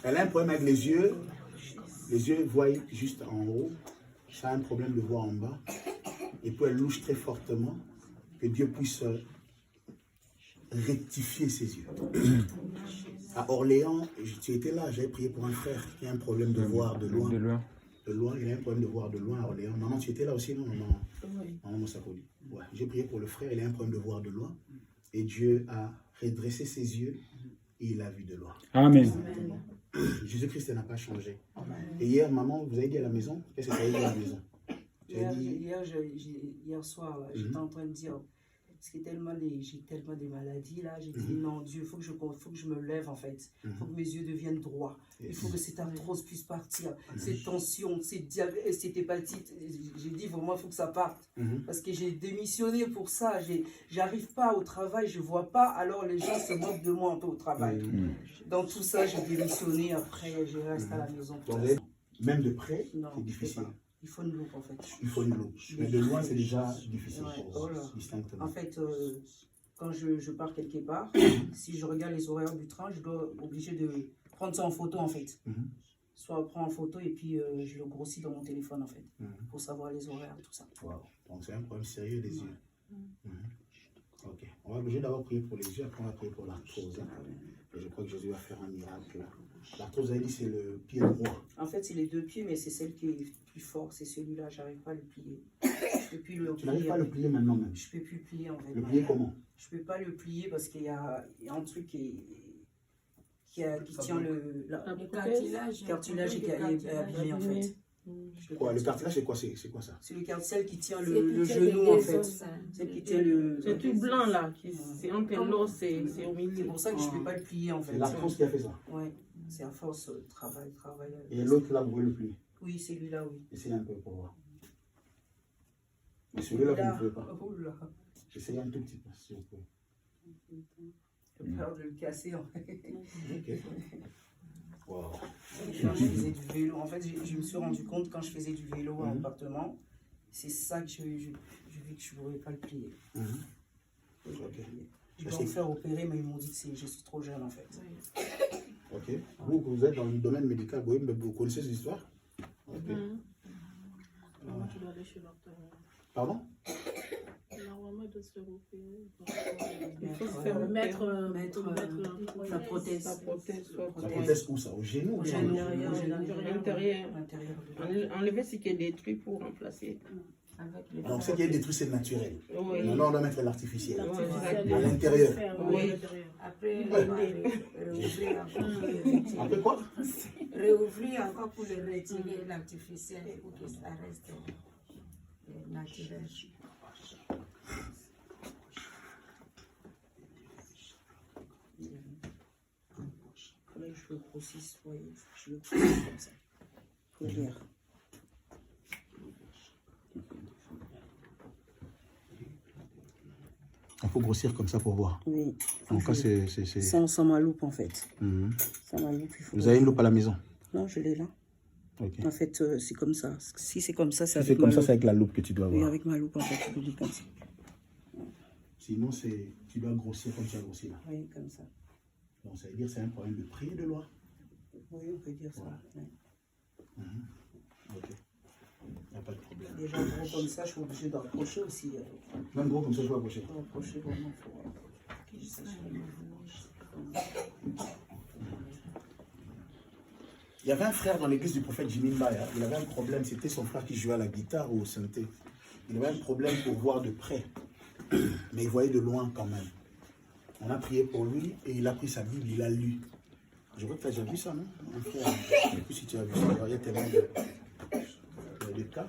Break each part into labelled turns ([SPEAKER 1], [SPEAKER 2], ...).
[SPEAKER 1] Elle a un problème avec les yeux. Les yeux voient juste en haut. Ça a un problème de voir en bas. Et puis elle louche très fortement. Que Dieu puisse rectifier ses yeux. À Orléans, tu étais là, j'avais prié pour un frère qui a un problème de voir de loin. De loin, il a un problème de voir de loin à Orléans. Maman, tu étais là aussi, non? Maman, oui. Maman Moussakoli. Ouais. J'ai prié pour le frère, il a un problème de voir de loin. Et Dieu a redressé ses yeux et il a vu de loin. Amen. Jésus-Christ n'a pas changé. Amen. Et hier, maman, vous avez dit à la maison, qu'est-ce que tu avez dit à la maison?
[SPEAKER 2] Hier soir, j'étais en train de dire, parce que j'ai tellement de maladies là, j'ai dit non, Dieu, il faut que je me lève en fait. Il faut que mes yeux deviennent droits. Il faut que cette arthrose puisse partir. Cette tension, cette hépatite, j'ai dit vraiment, il faut que ça parte. Parce que j'ai démissionné pour ça. J'arrive pas au travail, je vois pas, alors les gens se moquent de moi un peu au travail. Dans tout ça, j'ai démissionné, après je reste à la maison.
[SPEAKER 1] Même de près, c'est difficile.
[SPEAKER 2] Il faut une loupe en fait.
[SPEAKER 1] Il faut une loupe. Mais de loin, c'est déjà difficile pour distinctement.
[SPEAKER 2] En fait, quand je pars quelque part, si je regarde les horaires du train, je dois obligé de prendre ça en photo en fait. Soit prendre en photo et puis je le grossis dans mon téléphone en fait. Pour savoir les horaires et tout ça.
[SPEAKER 1] Wow. Donc c'est un problème sérieux des yeux. Ok. On va obligé d'avoir prié pour les yeux, après on va prier pour l'arthrose. Et je crois que Jésus va faire un miracle là. L'arthrose, elle dit, c'est le pied droit.
[SPEAKER 2] En fait, c'est les deux pieds, mais c'est celle qui est plus forte. C'est celui-là, j'arrive pas à le plier.
[SPEAKER 1] Tu n'arrives pas à le plier maintenant même?
[SPEAKER 2] Je peux plus le plier en fait.
[SPEAKER 1] Le plier comment?
[SPEAKER 2] Je peux pas le plier parce qu'il y a un truc qui tient le cartilage qui est abîmé en fait.
[SPEAKER 1] Quoi, le cartilage, c'est quoi, ça?
[SPEAKER 2] C'est le cartilage qui tient le genou en fait. C'est qui tient le...
[SPEAKER 3] C'est tout blanc là, c'est entre l'os, c'est au milieu.
[SPEAKER 2] C'est pour ça que je ne peux pas le plier en fait.
[SPEAKER 1] C'est l'arthrose qui a fait ça?
[SPEAKER 2] Oui, c'est à force de travail.
[SPEAKER 1] Et l'autre là, vous pouvez le plier?
[SPEAKER 2] Oui, celui-là, oui.
[SPEAKER 1] Essayez un peu pour voir. Mais celui-là, vous ne pouvez pas. Essayez un tout petit peu, si vous pouvez.
[SPEAKER 2] J'ai peur de le casser en fait.
[SPEAKER 1] Ok. Wow.
[SPEAKER 2] Quand je faisais du vélo, en fait, je me suis rendu compte quand je faisais du vélo en appartement, c'est ça que j'ai vu que je ne pourrais pas le plier. Je vais me faire opérer, mais ils m'ont dit que je suis trop jeune en fait.
[SPEAKER 1] Ok. Vous êtes dans le domaine médical, vous connaissez cette histoire? Ok.
[SPEAKER 3] Normalement, tu dois aller chez l'autre.
[SPEAKER 1] Pardon?
[SPEAKER 3] Normalement, il doit se faire opérer.
[SPEAKER 2] Il faut se faire mettre la prothèse.
[SPEAKER 1] La prothèse où ça? Au genou?
[SPEAKER 3] Au genou, à l'intérieur. Enlever ce qui est détruit pour remplacer.
[SPEAKER 1] Donc ce qui est détruit, c'est naturel.
[SPEAKER 3] Oui.
[SPEAKER 1] Maintenant, on doit mettre l'artificiel. À l'intérieur.
[SPEAKER 3] Oui.
[SPEAKER 4] Après, réouvrir encore.
[SPEAKER 1] Après quoi?
[SPEAKER 4] Réouvrir encore pour le retirer, l'artificiel, pour que ça reste naturel.
[SPEAKER 2] Là, je le grossisse, voyez, je le grossisse comme ça. Faut lire.
[SPEAKER 1] Il faut grossir comme ça pour voir.
[SPEAKER 2] Oui.
[SPEAKER 1] Donc, c'est...
[SPEAKER 2] Sans ma loupe en fait. Sans ma loupe, il faut...
[SPEAKER 1] Vous avez une loupe à la maison?
[SPEAKER 2] Non, je l'ai là.
[SPEAKER 1] Okay.
[SPEAKER 2] En fait, c'est comme ça. Si c'est comme ça, c'est
[SPEAKER 1] avec ma loupe. C'est avec la loupe que tu dois avoir.
[SPEAKER 2] Oui, avec ma loupe en fait, je le dis comme ça.
[SPEAKER 1] Sinon, tu dois grossir comme tu as grossi là.
[SPEAKER 2] Oui, comme ça.
[SPEAKER 1] Donc ça veut dire que c'est un problème de prix et de loi.
[SPEAKER 2] Oui, on peut dire ça. Ouais.
[SPEAKER 1] Ok. Il n'y a pas de problème.
[SPEAKER 2] Déjà gros comme ça, je suis obligé d'approcher aussi.
[SPEAKER 1] Même gros comme ça, je dois approcher.
[SPEAKER 2] Approcher vraiment fort.
[SPEAKER 1] Il y avait un frère dans l'église du prophète Jimmy Mbaya. Il avait un problème, c'était son frère qui jouait à la guitare ou au synthé. Il avait un problème pour voir de près. Mais il voyait de loin quand même. On a prié pour lui et il a pris sa Bible, il a lu. Je crois que tu as déjà vu ça, non? Un frère, je ne sais plus si tu as vu ça. Il y a tellement de cas.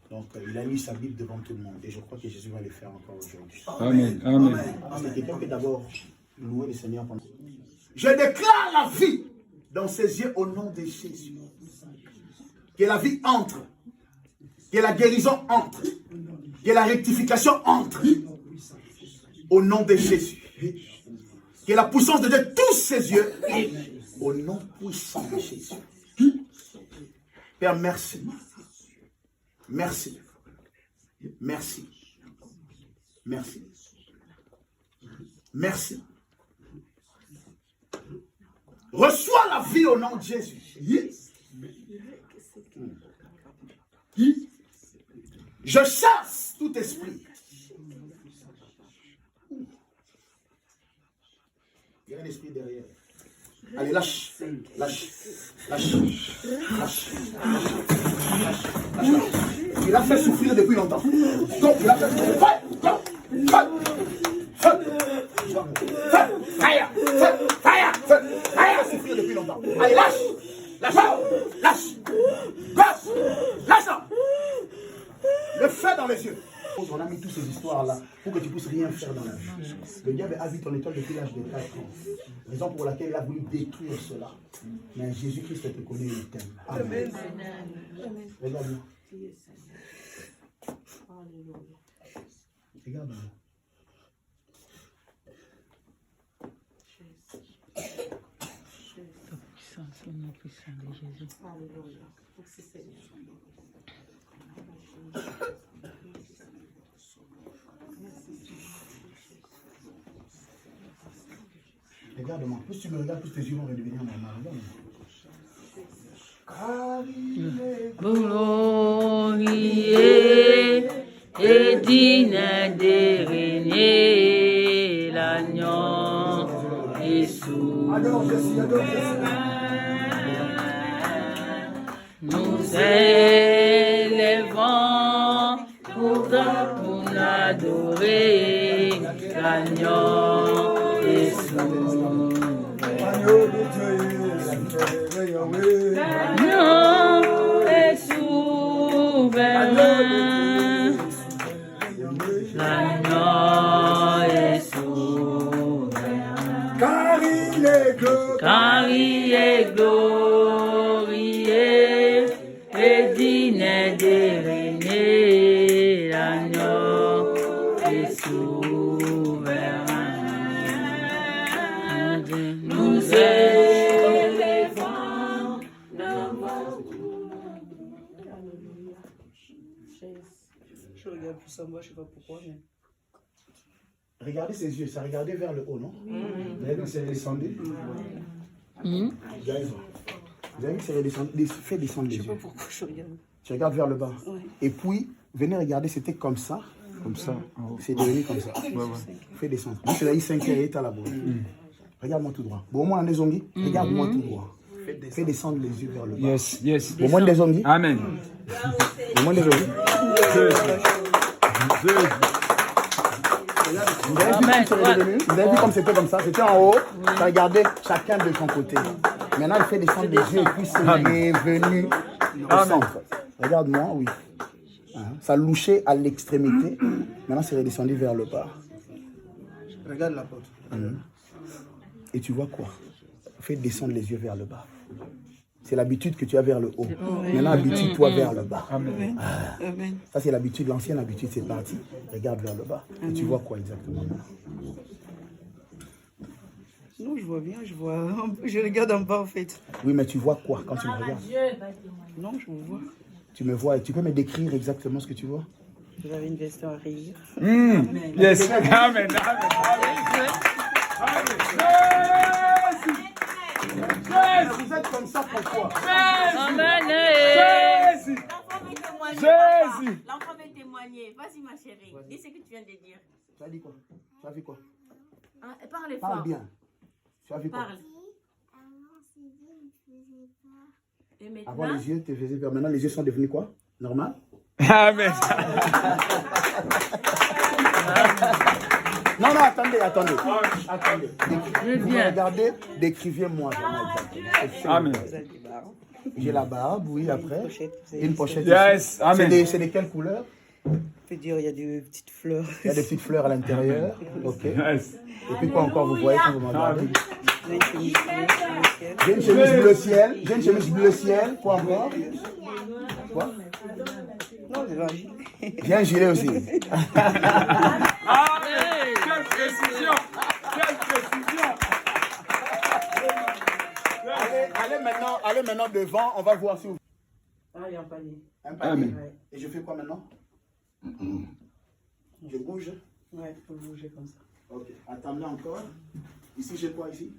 [SPEAKER 1] Donc il a lu sa Bible devant tout le monde. Et je crois que Jésus va le faire encore aujourd'hui.
[SPEAKER 5] Amen. Amen.
[SPEAKER 1] Mais quelqu'un peut d'abord louer le Seigneur pendant... Je déclare la vie dans ses yeux au nom de Jésus. Que la vie entre. Que la guérison entre. Que la rectification entre. Au nom de Jésus. Que la puissance de Dieu touche ses yeux. Au nom puissant de Jésus. Père, merci. Merci. Merci. Merci. Merci. Reçois la vie au nom de Jésus. Je chasse tout esprit. Il y a un esprit derrière. Allez, lâche, lâche, lâche, lâche, lâche. Il a fait souffrir depuis longtemps. Donc, il a fait souffrir. Fire, souffrir depuis longtemps. Allez, lâche, lâche, lâche, lâche, lâche. Le feu dans les yeux. On a mis toutes ces histoires-là pour que tu puisses rien faire dans la vie. Le diable a vu ton étoile depuis l'âge de 4 ans. Raison pour laquelle il a voulu détruire cela. Mais Jésus-Christ te connaît et il t'aime. Amen. Regarde-moi. Regarde-moi.
[SPEAKER 3] Le nom puissant de Jésus.
[SPEAKER 2] Alléluia. Merci Seigneur.
[SPEAKER 1] Regarde-moi. Plus tu me regardes, plus tes yeux vont redevenir normaux.
[SPEAKER 3] Glorieux et digne de régner l'agneau Jésus. Nous élevons pour adorer l'agneau Jésus. L'agneau est souverain. L'agneau est souverain. Car il est glorieux et digne de régner. L'agneau est souverain. Nous élevons nos voix.
[SPEAKER 2] Je regarde plus ça, moi, je ne sais pas pourquoi. Mais...
[SPEAKER 1] Regardez ses yeux, ça regardait vers le haut, non? Vous avez vu que c'est descendu? Vous avez vu que c'est redescendu, fait descendre les
[SPEAKER 2] Je ne sais
[SPEAKER 1] yeux.
[SPEAKER 2] pas pourquoi je regarde.
[SPEAKER 1] Tu regardes vers le bas.
[SPEAKER 2] Oui.
[SPEAKER 1] Et puis, venez regarder, c'était comme ça.
[SPEAKER 5] Comme ça. en haut.
[SPEAKER 1] C'est devenu comme ça. Fais descendre. Moi, c'est là, il 5 heures et à la boîte. Regarde-moi tout droit. Bon, au moins, des ongles. Regarde-moi tout droit. Fais descendre les yeux vers le bas.
[SPEAKER 5] Yes, yes.
[SPEAKER 1] Au moins des ongles.
[SPEAKER 5] Amen.
[SPEAKER 1] Au moins des ongles. Vous avez vu comme c'est redevenu? Vous avez vu comme c'était comme ça? C'était en haut. Ça regardait chacun de son côté. Maintenant, il fait descendre les yeux et puis c'est revenu au centre. Regarde-moi, oui. Ça louchait à l'extrémité. Maintenant, c'est redescendu vers le bas.
[SPEAKER 6] Regarde la porte.
[SPEAKER 1] Et tu vois quoi? Fais descendre les yeux vers le bas. C'est l'habitude que tu as vers le haut. Maintenant, habitue-toi vers le bas.
[SPEAKER 2] Amen.
[SPEAKER 1] Ça, c'est l'habitude, l'ancienne habitude, c'est parti. Regarde vers le bas. Et tu vois quoi exactement?
[SPEAKER 2] Non, je vois bien, je regarde en bas en fait.
[SPEAKER 1] Oui, mais tu vois quoi quand tu me regardes?
[SPEAKER 2] Non, je me vois.
[SPEAKER 1] Tu me vois et tu peux me décrire exactement ce que tu vois?
[SPEAKER 2] J'avais une veste en rire.
[SPEAKER 5] Yes. Amen.
[SPEAKER 1] Vous êtes comme ça pourquoi?
[SPEAKER 3] Amen.
[SPEAKER 5] Jésus. Jésus.
[SPEAKER 7] L'enfant veut témoigner. Vas-y, ma chérie. Dis ce que tu viens de dire.
[SPEAKER 1] Tu as dit quoi? Tu as vu quoi?
[SPEAKER 7] Hein, parle
[SPEAKER 1] Parle
[SPEAKER 7] fort.
[SPEAKER 1] bien. Tu as vu quoi?
[SPEAKER 7] Parle. Et
[SPEAKER 1] Avant
[SPEAKER 7] maintenant,
[SPEAKER 1] les yeux te faisaient peur. Maintenant les yeux sont devenus quoi? Normal?
[SPEAKER 5] Amen.
[SPEAKER 1] Non, non, attendez. Attendez. Vous
[SPEAKER 3] bien.
[SPEAKER 1] me regardez, décrivez-moi.
[SPEAKER 5] Amen.
[SPEAKER 1] J'ai la barbe, oui, après. Une pochette.
[SPEAKER 5] Yes.
[SPEAKER 1] ici.
[SPEAKER 5] Amen.
[SPEAKER 1] C'est de quelle couleur?
[SPEAKER 2] On peut dire, il y a des petites fleurs.
[SPEAKER 1] Il y a des petites fleurs à l'intérieur. Ok.
[SPEAKER 5] Yes.
[SPEAKER 1] Et puis quoi encore vous voyez quand vous me regardez?
[SPEAKER 2] J'ai une chemise bleue,
[SPEAKER 1] J'ai une chemise bleu ciel. J'ai une chemise bleu ciel. Quoi encore? Quoi?
[SPEAKER 2] Non, j'ai un gilet.
[SPEAKER 1] J'ai un gilet aussi.
[SPEAKER 5] Amen. Quelle précision. Quelle précision.
[SPEAKER 1] Allez maintenant devant. On va voir si vous...
[SPEAKER 2] Ah, il y a un panier.
[SPEAKER 1] Un panier.
[SPEAKER 5] Amen.
[SPEAKER 2] Ouais.
[SPEAKER 1] Et je fais quoi maintenant? Je bouge.
[SPEAKER 2] Ouais, il faut bouger comme ça.
[SPEAKER 1] Ok. Attendez encore. Ici, j'ai quoi ici?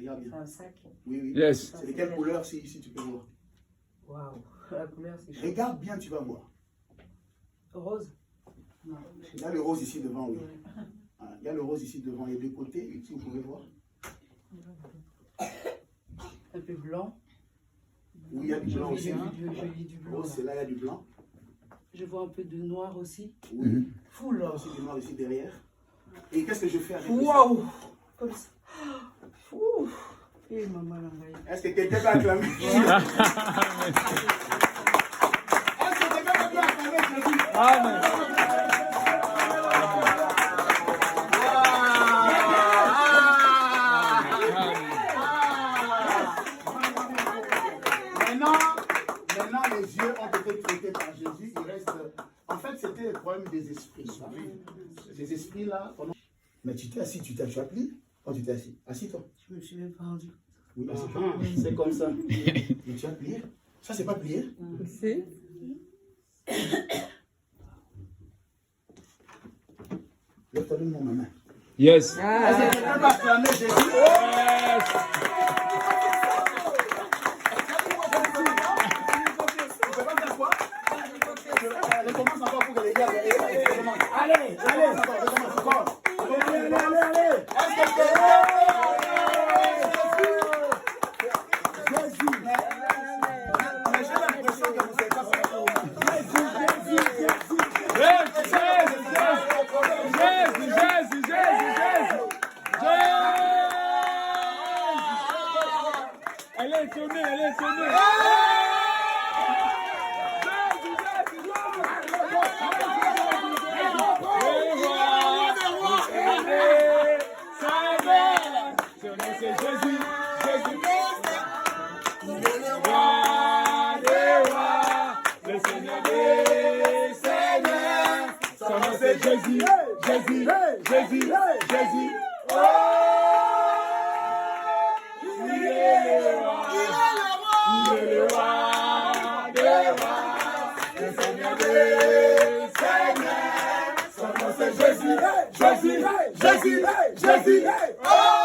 [SPEAKER 1] Regarde bien.
[SPEAKER 2] C'est un sac.
[SPEAKER 1] Oui, oui.
[SPEAKER 5] Yes.
[SPEAKER 1] C'est de quelle couleur si tu peux voir?
[SPEAKER 2] Waouh, la couleur c'est chaud.
[SPEAKER 1] Regarde bien, tu vas voir.
[SPEAKER 2] Rose. Non.
[SPEAKER 1] Il y a le rose ici devant, oui. Ah, il y a le rose ici devant et de côté, si vous pouvez voir.
[SPEAKER 2] Un peu blanc.
[SPEAKER 1] Oui, il y a du blanc aussi.
[SPEAKER 2] Je lis du blanc.
[SPEAKER 1] Rose,
[SPEAKER 2] Là.
[SPEAKER 1] c'est là, il y a du blanc.
[SPEAKER 2] Je vois un peu de noir aussi.
[SPEAKER 1] Oui. Full là aussi, du noir ici derrière. Et qu'est-ce que je fais avec ça?
[SPEAKER 2] Waouh! Comme ça. Ouh. Et maman l'a envoyé.
[SPEAKER 1] Est-ce que quelqu'un peut acclamer? Est-ce que quelqu'un peut acclamer Jésus?
[SPEAKER 5] Amen.
[SPEAKER 1] Maintenant, les yeux ont été traités par Jésus. Il reste. En fait, c'était le problème des esprits. Ces esprits-là. Mais tu t'es assis, tu as plié? Quand tu t'es assis, assis-toi.
[SPEAKER 2] Je me suis même pas rendu.
[SPEAKER 1] Oui, assis-toi. C'est comme ça. Mais tu as plié. Ça, c'est pas plié.
[SPEAKER 3] C'est.
[SPEAKER 1] Lève-toi de mon main.
[SPEAKER 5] Yes.
[SPEAKER 1] Est-ce que quelqu'un peut acclamer Jésus?
[SPEAKER 5] Yes.
[SPEAKER 1] Je commence encore pour que les gars. Allez, recommence encore. Allez. Est-ce que Jésus. Mais j'ai l'impression que vous ne savez pas
[SPEAKER 5] Elle est étonnée. Jésus. Oh! Il est le roi des rois, le Seigneur des seigneurs. Son nom c'est Jésus. Oh!